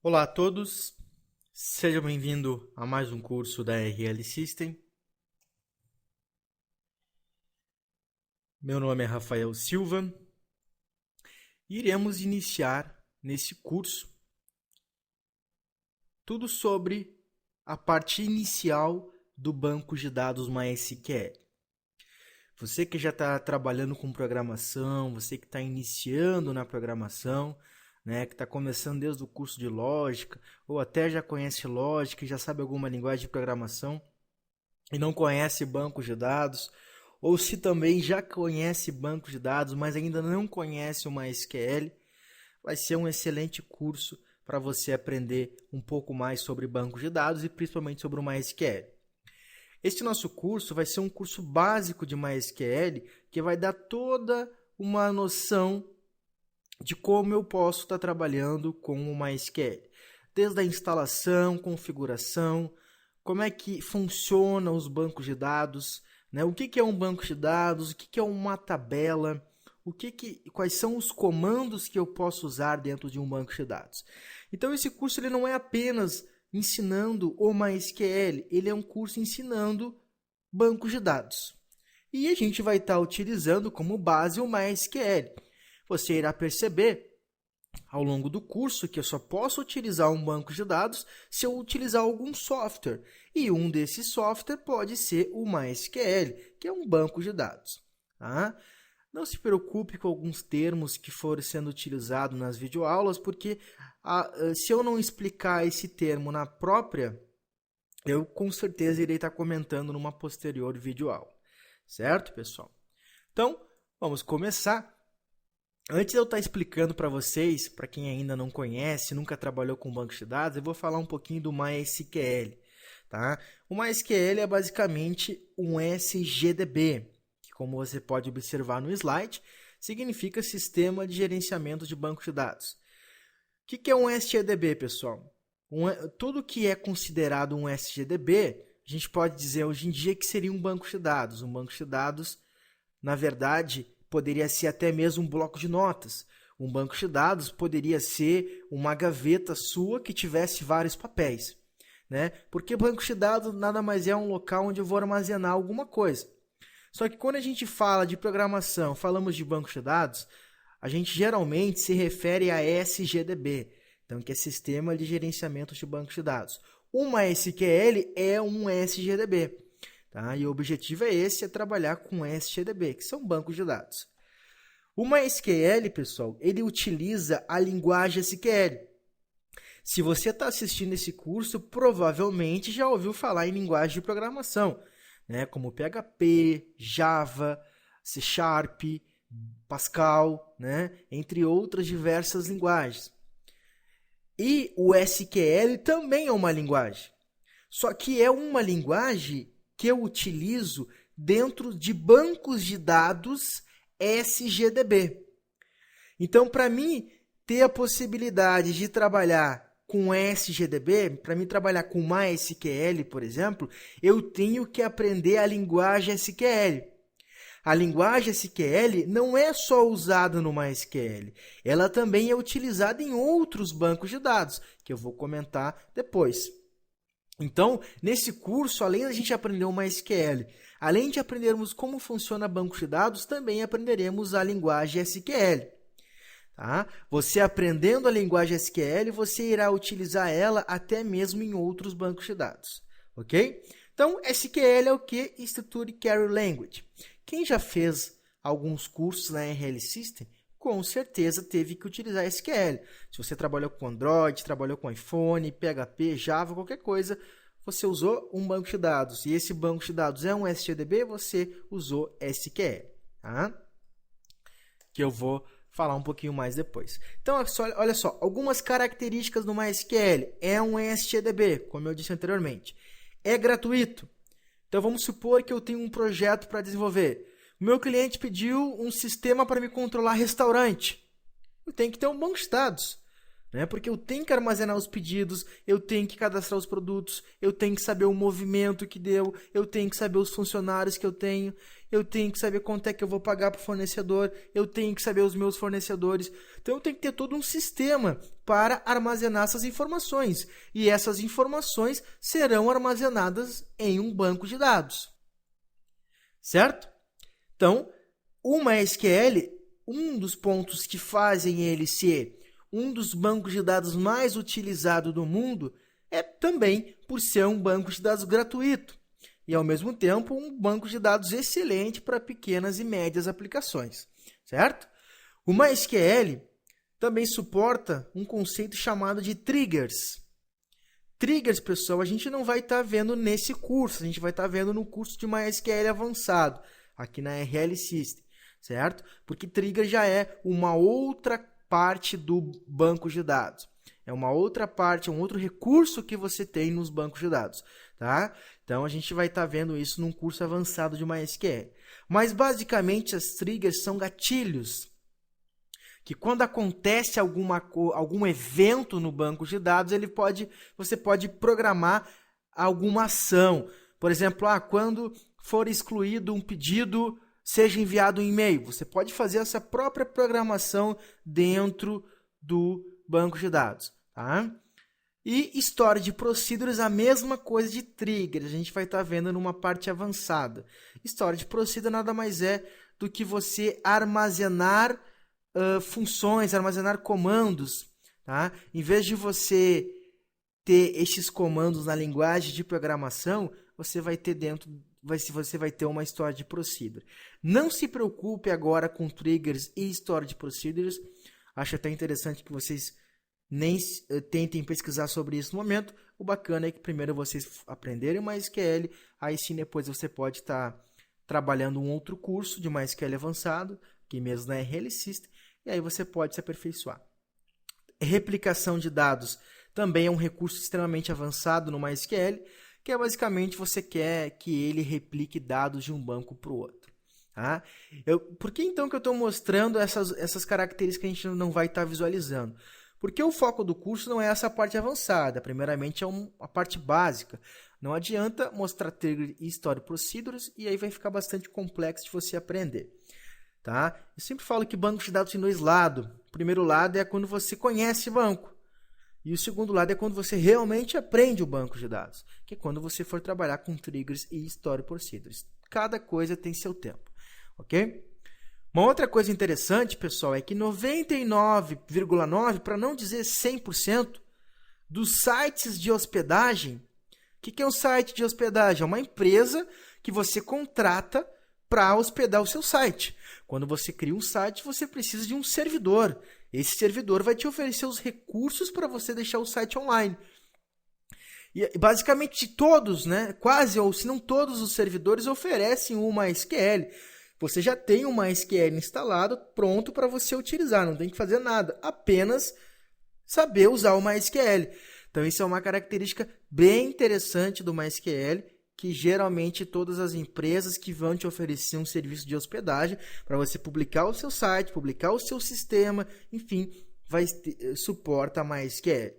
Olá a todos, seja bem-vindo a mais um curso da RL System. Meu nome é Rafael Silva e iremos iniciar nesse curso tudo sobre a parte inicial do banco de dados MySQL. Você que já está trabalhando com programação, você que está iniciando na programação, que está começando desde o curso de lógica, ou até já conhece lógica e já sabe alguma linguagem de programação e não conhece bancos de dados, ou se também já conhece bancos de dados, mas ainda não conhece o MySQL, vai ser um excelente curso para você aprender um pouco mais sobre bancos de dados e principalmente sobre o MySQL. Este nosso curso vai ser um curso básico de MySQL que vai dar toda uma noção de como eu posso estar trabalhando com o MySQL. Desde a instalação, configuração, como é que funcionam os bancos de dados, o que é um banco de dados, o que é uma tabela, quais são os comandos que eu posso usar dentro de um banco de dados. Então esse curso ele não é apenas ensinando o MySQL, ele é um curso ensinando bancos de dados. E a gente vai estar utilizando como base o MySQL. Você irá perceber ao longo do curso que eu só posso utilizar um banco de dados se eu utilizar algum software. E um desses softwares pode ser o MySQL, que é um banco de dados. Tá? Não se preocupe com alguns termos que forem sendo utilizados nas videoaulas, porque se eu não explicar esse termo na própria, eu com certeza irei estar comentando numa posterior videoaula. Certo, pessoal? Então, vamos começar. Antes de eu estar explicando para vocês, para quem ainda não conhece, nunca trabalhou com banco de dados, eu vou falar um pouquinho do MySQL. Tá? O MySQL é basicamente um SGDB, que como você pode observar no slide, significa Sistema de Gerenciamento de Banco de Dados. O que é um SGDB, pessoal? Tudo que é considerado um SGDB, a gente pode dizer hoje em dia que seria um banco de dados. Um banco de dados, na verdade, poderia ser até mesmo um bloco de notas. Um banco de dados poderia ser uma gaveta sua que tivesse vários papéis. Porque banco de dados nada mais é um local onde eu vou armazenar alguma coisa. Só que quando a gente fala de programação, falamos de banco de dados, a gente geralmente se refere a SGDB, então, que é Sistema de Gerenciamento de Bancos de Dados. O MySQL é um SGDB. Tá? E o objetivo é esse, é trabalhar com SGDB, que são bancos de dados. O MySQL, pessoal, ele utiliza a linguagem SQL. Se você está assistindo esse curso, provavelmente já ouviu falar em linguagem de programação, como PHP, Java, C Sharp, Pascal, entre outras diversas linguagens. E o SQL também é uma linguagem, só que é uma linguagem que eu utilizo dentro de bancos de dados SGDB. Então, para mim ter a possibilidade de trabalhar com SGDB, para mim trabalhar com MySQL, por exemplo, eu tenho que aprender a linguagem SQL. A linguagem SQL não é só usada no MySQL, ela também é utilizada em outros bancos de dados, que eu vou comentar depois. Então, nesse curso, além da gente aprender o MySQL, além de aprendermos como funciona banco de dados, também aprenderemos a linguagem SQL. Tá? Você aprendendo a linguagem SQL, você irá utilizar ela até mesmo em outros bancos de dados. Ok? Então, SQL é o que? Structured Query Language. Quem já fez alguns cursos na RL System, com certeza teve que utilizar SQL. Se você trabalhou com Android, trabalhou com iPhone, PHP, Java, qualquer coisa, você usou um banco de dados. E esse banco de dados é um SGDB, você usou SQL. Tá? Que eu vou falar um pouquinho mais depois. Então, olha só, algumas características do MySQL. É um SGDB, como eu disse anteriormente. É gratuito. Então, vamos supor que eu tenho um projeto para desenvolver. O meu cliente pediu um sistema para me controlar restaurante. Eu tenho que ter um banco de dados. né? Porque eu tenho que armazenar os pedidos, eu tenho que cadastrar os produtos, eu tenho que saber o movimento que deu, eu tenho que saber os funcionários que eu tenho que saber quanto é que eu vou pagar para o fornecedor, eu tenho que saber os meus fornecedores. Então eu tenho que ter todo um sistema para armazenar essas informações. E essas informações serão armazenadas em um banco de dados. Certo? Então, o MySQL, um dos pontos que fazem ele ser um dos bancos de dados mais utilizados do mundo é também por ser um banco de dados gratuito e, ao mesmo tempo, um banco de dados excelente para pequenas e médias aplicações, certo? O MySQL também suporta um conceito chamado de triggers. Triggers, pessoal, a gente não vai estar vendo nesse curso, a gente vai estar vendo no curso de MySQL avançado, aqui na RL System, certo? Porque trigger já é uma outra parte do banco de dados. É uma outra parte, um outro recurso que você tem nos bancos de dados, tá? Então, a gente vai estar vendo isso num curso avançado de MySQL. Mas, basicamente, as triggers são gatilhos que, quando acontece algum evento no banco de dados, você pode programar alguma ação. Por exemplo, quando for excluído um pedido, seja enviado um e-mail. Você pode fazer essa própria programação dentro do banco de dados. Tá? E Storage Procedures, a mesma coisa de triggers. A gente vai estar vendo numa parte avançada. Storage Procedure nada mais é do que você armazenar funções, armazenar comandos. Tá? Em vez de você ter esses comandos na linguagem de programação, você vai ter uma Storage Procedure. Não se preocupe agora com triggers e Storage Procedures. Acho até interessante que vocês nem tentem pesquisar sobre isso no momento. O bacana é que primeiro vocês aprenderem MySQL, aí sim depois você pode estar trabalhando um outro curso de MySQL avançado, aqui mesmo na RL System, e aí você pode se aperfeiçoar. Replicação de dados também é um recurso extremamente avançado no MySQL, que é basicamente você quer que ele replique dados de um banco para o outro. Tá? Por que então que eu estou mostrando essas características que a gente não vai estar visualizando? Porque o foco do curso não é essa parte avançada, primeiramente é a parte básica. Não adianta mostrar trigger e Storage Procedures e aí vai ficar bastante complexo de você aprender. Tá? Eu sempre falo que banco de dados tem dois lados. O primeiro lado é quando você conhece o banco. E o segundo lado é quando você realmente aprende o banco de dados, que é quando você for trabalhar com triggers e Storage Procedures. Cada coisa tem seu tempo, ok? Uma outra coisa interessante, pessoal, é que 99,9%, para não dizer 100%, dos sites de hospedagem, o que é um site de hospedagem? É uma empresa que você contrata para hospedar o seu site. Quando você cria um site, você precisa de um servidor. Esse servidor vai te oferecer os recursos para você deixar o site online. E basicamente todos, né, quase ou se não todos os servidores oferecem o MySQL. Você já tem o MySQL instalado, pronto para você utilizar, não tem que fazer nada, apenas saber usar o MySQL. Então isso é uma característica bem interessante do MySQL, que geralmente todas as empresas que vão te oferecer um serviço de hospedagem para você publicar o seu site, publicar o seu sistema, enfim, suporta MySQL.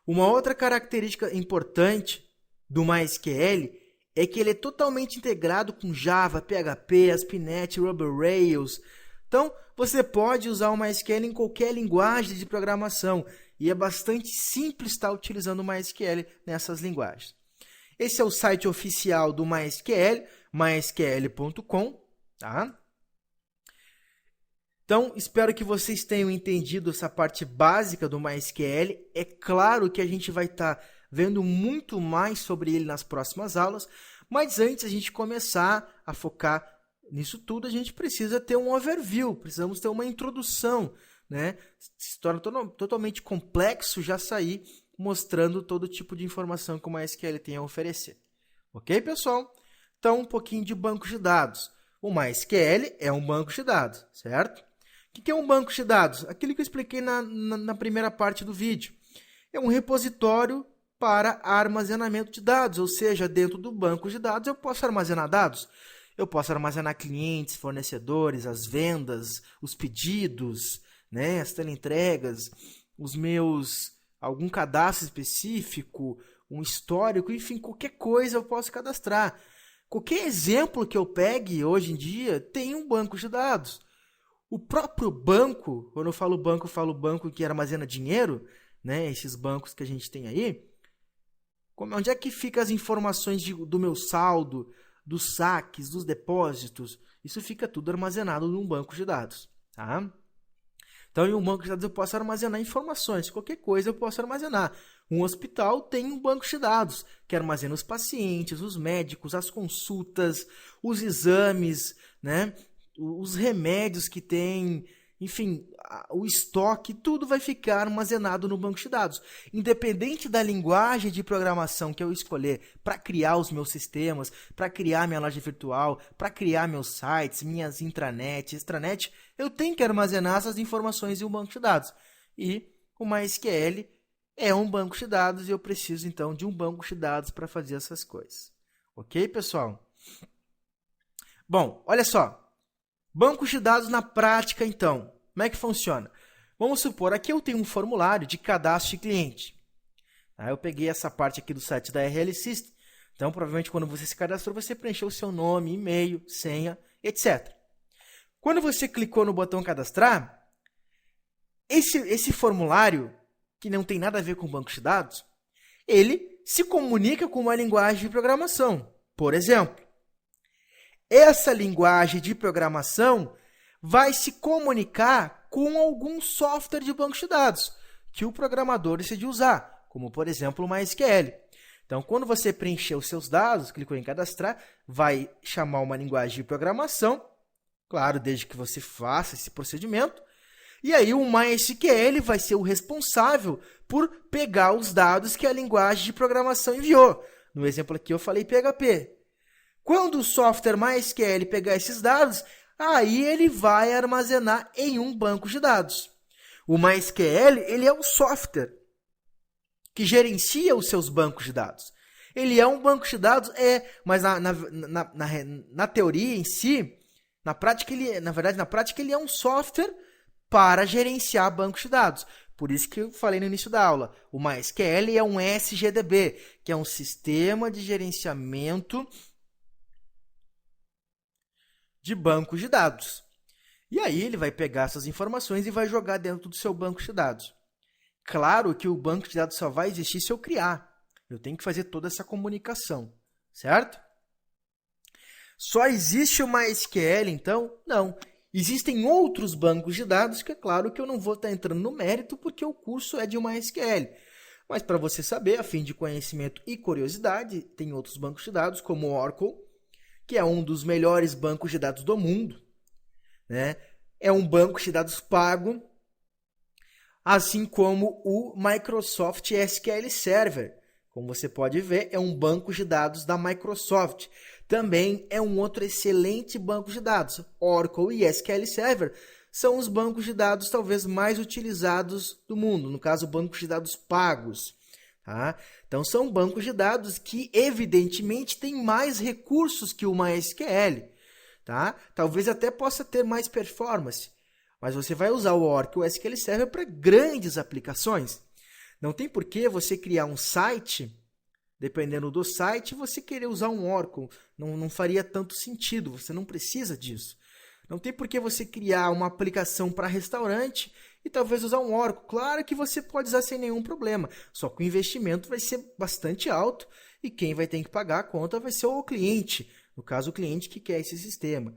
Uma outra característica importante do MySQL é que ele é totalmente integrado com Java, PHP, ASP.NET, Ruby Rails. Então, você pode usar o MySQL em qualquer linguagem de programação e é bastante simples estar utilizando o MySQL nessas linguagens. Esse é o site oficial do MySQL, mysql.com, tá? Então, espero que vocês tenham entendido essa parte básica do MySQL. É claro que a gente vai estar vendo muito mais sobre ele nas próximas aulas, mas antes de a gente começar a focar nisso tudo, a gente precisa ter um overview, precisamos ter uma introdução, né? Se torna totalmente complexo já sair mostrando todo tipo de informação que o MySQL tem a oferecer. Ok, pessoal? Então, um pouquinho de banco de dados. O MySQL é um banco de dados, certo? O que é um banco de dados? Aquilo que eu expliquei na primeira parte do vídeo. É um repositório para armazenamento de dados, ou seja, dentro do banco de dados eu posso armazenar dados. Eu posso armazenar clientes, fornecedores, as vendas, os pedidos, né, as teleentregas, algum cadastro específico, um histórico, enfim, qualquer coisa eu posso cadastrar. Qualquer exemplo que eu pegue hoje em dia tem um banco de dados. O próprio banco, quando eu falo banco que armazena dinheiro, né? Esses bancos que a gente tem aí. Onde é que ficam as informações do meu saldo, dos saques, dos depósitos? Isso fica tudo armazenado num banco de dados, tá? Então, em um banco de dados eu posso armazenar informações. Qualquer coisa eu posso armazenar. Um hospital tem um banco de dados que armazena os pacientes, os médicos, as consultas, os exames, né? Os remédios que tem, enfim, o estoque, tudo vai ficar armazenado no banco de dados. Independente da linguagem de programação que eu escolher para criar os meus sistemas, para criar minha loja virtual, para criar meus sites, minhas intranets, extranet, eu tenho que armazenar essas informações em um banco de dados. E o MySQL é um banco de dados e eu preciso, então, de um banco de dados para fazer essas coisas. Ok, pessoal? Bom, olha só. Bancos de dados na prática, então. Como é que funciona? Vamos supor, aqui eu tenho um formulário de cadastro de cliente. Eu peguei essa parte aqui do site da RL System. Então, provavelmente, quando você se cadastrou, você preencheu o seu nome, e-mail, senha, etc. Quando você clicou no botão cadastrar, esse formulário, que não tem nada a ver com banco de dados, ele se comunica com uma linguagem de programação. Por exemplo, essa linguagem de programação vai se comunicar com algum software de banco de dados que o programador decidiu usar, como, por exemplo, o MySQL. Então, quando você preencher os seus dados, clicou em cadastrar, vai chamar uma linguagem de programação, claro, desde que você faça esse procedimento, e aí o MySQL vai ser o responsável por pegar os dados que a linguagem de programação enviou. No exemplo aqui eu falei PHP. Quando o software MySQL pegar esses dados, aí ele vai armazenar em um banco de dados. O MySQL ele é um software que gerencia os seus bancos de dados. Ele é um banco de dados, mas na teoria em si, na prática ele é um software para gerenciar bancos de dados. Por isso que eu falei no início da aula, o MySQL é um SGDB, que é um sistema de gerenciamento de bancos de dados. E aí ele vai pegar essas informações e vai jogar dentro do seu banco de dados. Claro que o banco de dados só vai existir se eu criar. Eu tenho que fazer toda essa comunicação, certo? Só existe o MySQL, então? Não. Existem outros bancos de dados que é claro que eu não vou estar entrando no mérito porque o curso é de MySQL. Mas para você saber, a fim de conhecimento e curiosidade, tem outros bancos de dados como o Oracle, que é um dos melhores bancos de dados do mundo, né? É um banco de dados pago, assim como o Microsoft SQL Server. Como você pode ver, é um banco de dados da Microsoft. Também é um outro excelente banco de dados. Oracle e SQL Server são os bancos de dados talvez mais utilizados do mundo, no caso, bancos de dados pagos. Tá? Então, são bancos de dados que, evidentemente, têm mais recursos que o MySQL. Tá? Talvez até possa ter mais performance, mas você vai usar o Oracle e o SQL Server para grandes aplicações. Não tem por que você criar um site, dependendo do site, você querer usar um Oracle. Não faria tanto sentido, você não precisa disso. Não tem por que você criar uma aplicação para restaurante e talvez usar um Oracle. Claro que você pode usar sem nenhum problema, só que o investimento vai ser bastante alto e quem vai ter que pagar a conta vai ser o cliente, no caso o cliente que quer esse sistema.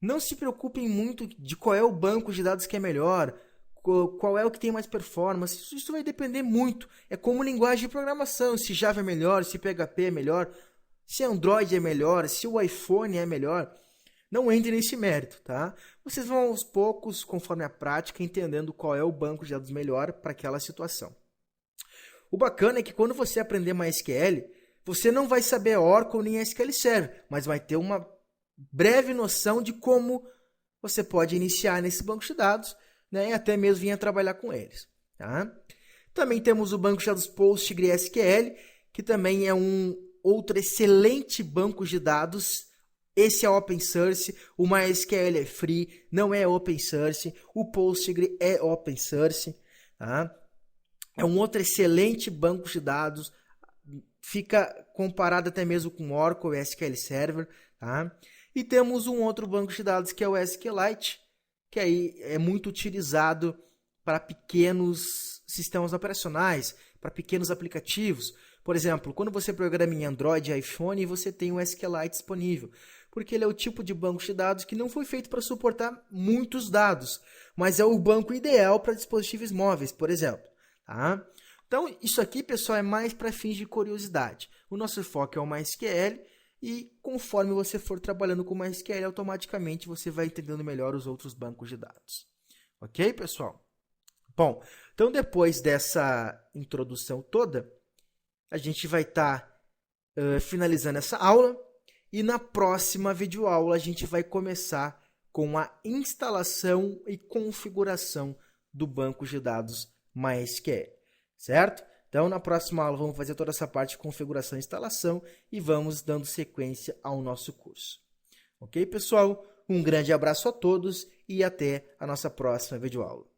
Não se preocupem muito de qual é o banco de dados que é melhor, qual é o que tem mais performance, isso vai depender muito. É como linguagem de programação, se Java é melhor, se PHP é melhor, se Android é melhor, se o iPhone é melhor. Não entre nesse mérito, tá? Vocês vão aos poucos, conforme a prática, entendendo qual é o banco de dados melhor para aquela situação. O bacana é que quando você aprender MySQL, você não vai saber Oracle nem SQL Server, mas vai ter uma breve noção de como você pode iniciar nesse banco de dados, né, e até mesmo vir a trabalhar com eles. Tá? Também temos o banco de dados PostgreSQL, que também é um outro excelente banco de dados. Esse é open source, o MySQL é free, não é open source, o Postgre é open source. Tá? é um outro excelente banco de dados, fica comparado até mesmo com Oracle e SQL Server, tá? E temos um outro banco de dados que é o SQLite, que aí é muito utilizado para pequenos sistemas operacionais, para pequenos aplicativos. Por exemplo, quando você programa em Android e iPhone, você tem o SQLite disponível, porque ele é o tipo de banco de dados que não foi feito para suportar muitos dados, mas é o banco ideal para dispositivos móveis, por exemplo. Tá? Então, isso aqui, pessoal, é mais para fins de curiosidade. O nosso foco é o MySQL e conforme você for trabalhando com MySQL, automaticamente você vai entendendo melhor os outros bancos de dados. Ok, pessoal? Bom, então depois dessa introdução toda, a gente vai estar finalizando essa aula e na próxima videoaula a gente vai começar com a instalação e configuração do banco de dados MySQL, certo? Então, na próxima aula, vamos fazer toda essa parte de configuração e instalação e vamos dando sequência ao nosso curso. Ok, pessoal? Um grande abraço a todos e até a nossa próxima videoaula.